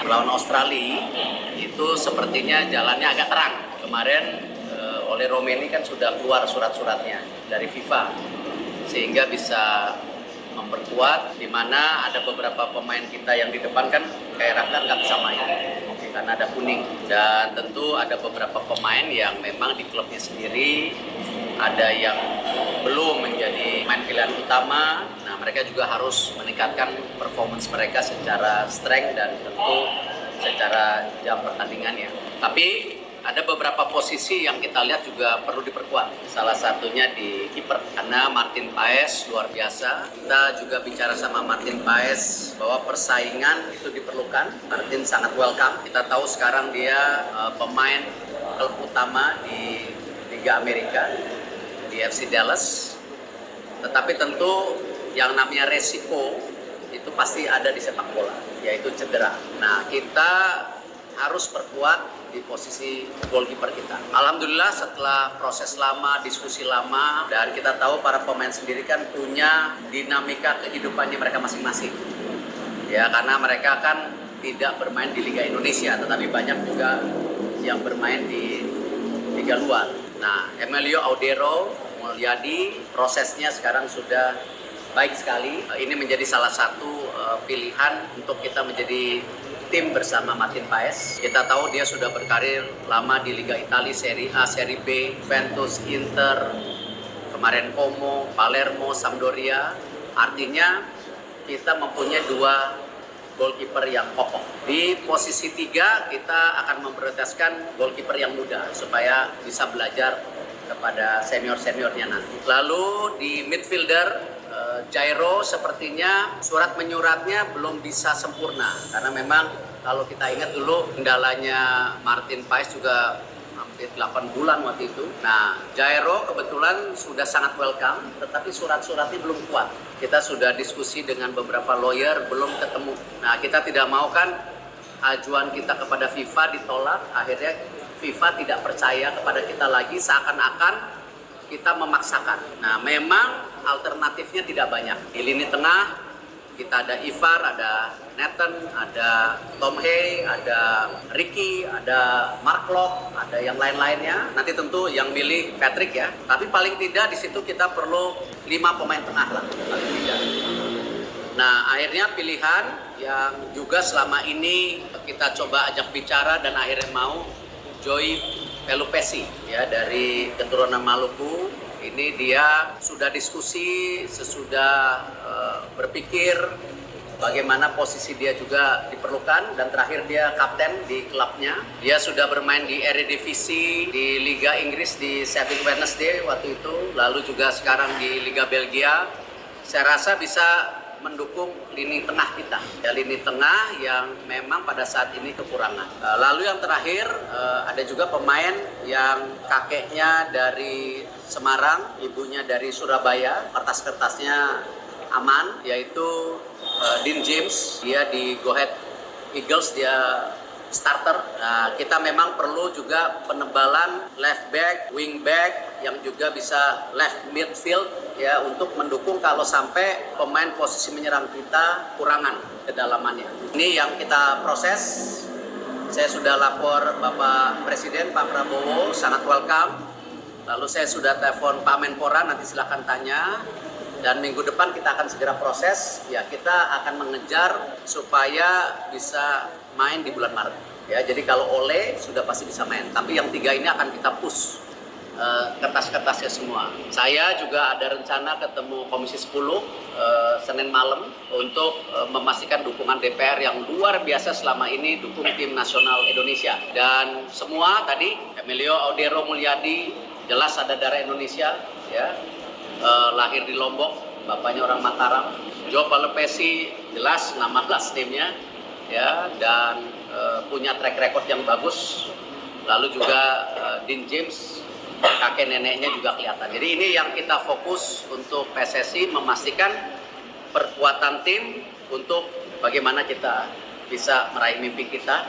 Lawan Australia itu sepertinya jalannya agak terang. Kemarin oleh Romeni kan sudah keluar surat-suratnya dari FIFA sehingga bisa memperkuat, di mana ada beberapa pemain kita yang di depan kan kayak Rahlan nggak bisa main karena ada kuning, dan tentu ada beberapa pemain yang memang di klubnya sendiri ada yang belum menjadi pemain pilihan utama. Nah, mereka juga harus meningkatkan performance mereka secara strength dan tentu secara jam pertandingannya. Tapi ada beberapa posisi yang kita lihat juga perlu diperkuat. Salah satunya di kiper, karena Martin Paes luar biasa. Kita juga bicara sama Martin Paes bahwa persaingan itu diperlukan. Martin sangat welcome. Kita tahu sekarang dia pemain klub utama di Liga Amerika, di FC Dallas. Tetapi tentu yang namanya resiko itu pasti ada di sepak bola, yaitu cedera. Nah, kita harus perkuat di posisi goalkeeper kita. Alhamdulillah setelah proses lama, diskusi lama, dan kita tahu para pemain sendiri kan punya dinamika kehidupannya mereka masing-masing. Ya, karena mereka kan tidak bermain di Liga Indonesia, tetapi banyak juga yang bermain di Liga luar. Nah, Emilio Audero Mulyadi prosesnya sekarang sudah baik sekali. Ini menjadi salah satu pilihan untuk kita menjadi tim bersama Martin Paes. Kita tahu dia sudah berkarir lama di Liga Italia, Serie A, Serie B, Juventus, Inter, kemarin Como, Palermo, Sampdoria. Artinya kita mempunyai dua goalkeeper yang kokoh. Di posisi 3 kita akan memprioritaskan goalkeeper yang muda supaya bisa belajar kepada senior-seniornya nanti. Lalu di midfielder Jairo sepertinya surat menyuratnya belum bisa sempurna, karena memang kalau kita ingat dulu kendalanya Martin Paes juga hampir 8 bulan waktu itu. Nah, Jairo kebetulan sudah sangat welcome, tetapi surat-suratnya belum kuat. Kita sudah diskusi dengan beberapa lawyer, belum ketemu. Nah, kita tidak mau kan ajuan kita kepada FIFA ditolak, akhirnya FIFA tidak percaya kepada kita lagi, seakan-akan kita memaksakan. Nah, memang alternatifnya tidak banyak. Di lini tengah kita ada Ivar, ada Nathan, ada Tom Hay, ada Ricky, ada Mark Locke, ada yang lain-lainnya. Nanti tentu yang milih Patrick ya. Tapi paling tidak di situ kita perlu 5 pemain tengah lah, paling tidak. Nah, akhirnya pilihan yang juga selama ini kita coba ajak bicara dan akhirnya mau, Joy Pelupesi ya, dari keturunan Maluku. Ini dia sudah diskusi, sesudah berpikir bagaimana posisi dia juga diperlukan, dan terakhir dia kapten di klubnya. Dia sudah bermain di Eredivisie, di Liga Inggris di Sheffield Wednesday waktu itu, lalu juga sekarang di Liga Belgia. Saya rasa bisa mendukung lini tengah kita, ya, lini tengah yang memang pada saat ini kekurangan. Lalu yang terakhir ada juga pemain yang kakeknya dari Semarang, ibunya dari Surabaya, kertas-kertasnya aman, yaitu Dean James. Dia di Go Ahead Eagles, dia starter. Nah, kita memang perlu juga penebalan left back, wing back yang juga bisa left midfield ya, untuk mendukung kalau sampai pemain posisi menyerang kita kurangan kedalamannya. Ini yang kita proses. Saya sudah lapor Bapak Presiden, Pak Prabowo, sangat welcome. Lalu saya sudah telepon Pak Menpora, nanti silakan tanya. Dan minggu depan kita akan segera proses, ya kita akan mengejar supaya bisa main di bulan Maret. Ya, jadi kalau Ole sudah pasti bisa main, tapi yang 3 ini akan kita push kertas-kertasnya semua. Saya juga ada rencana ketemu Komisi 10 Senin malam untuk memastikan dukungan DPR yang luar biasa selama ini dukung tim nasional Indonesia. Dan semua tadi, Emilio Audero Mulyadi, jelas ada darah Indonesia, ya. Lahir di Lombok, bapaknya orang Mataram. Joe Pelupesi jelas nama last name-nya, ya, dan punya track record yang bagus. Lalu juga Dean James, kakek neneknya juga kelihatan. Jadi ini yang kita fokus untuk PSSI, memastikan perkuatan tim untuk bagaimana kita bisa meraih mimpi kita